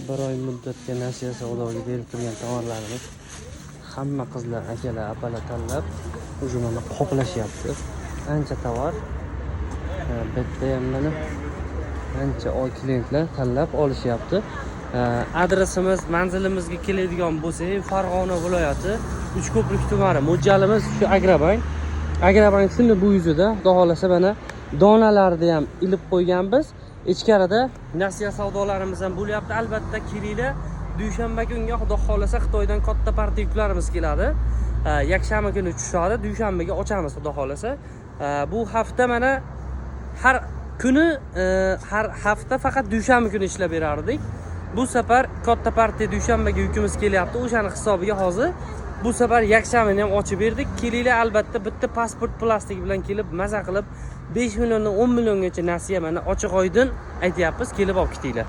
bir oy muddatga nasiya savdoga berib turgan tovarlarimiz hamma qizlar, akalar, opalar tanlab o'sha mana qoplashyapti. Ancha tovar. Bitta ham mana ancha klientlar tanlab olishyapti. Adresimiz, manzilimizga keladigan bo'lsak, Farg'ona viloyati Uchko'prik tumani. Mo'ljalimiz shu Agrobank. Agrobank shuni bu yuzida, xudo xolasa mana donalarni ham ilib qo'yganmiz. Ichkarida nasiya savdolarimiz ham bo'lyapti. Albatta kelinglar. Dushanba kunga xudo xolasa Xitoydan katta partiya yuklarimiz keladi. Yakshanba kuni tushadi, dushanbaga ochamiz xudo xolasa. Bu hafta mana har kuni har hafta faqat dushanba kuni ishlab berardik. Bu safar katta partiya dushanbaga yukimiz kelyapti. O'shani hisobiga hozir bu safar yakshanbani ham ochib berdik. Kelinglar, albatta bitta pasport plastik bilan kelib maza qilib 5 milliondan 10 milliongacha nasiya mana ochiq oydin aytyapmiz, kelib olib ketinglar.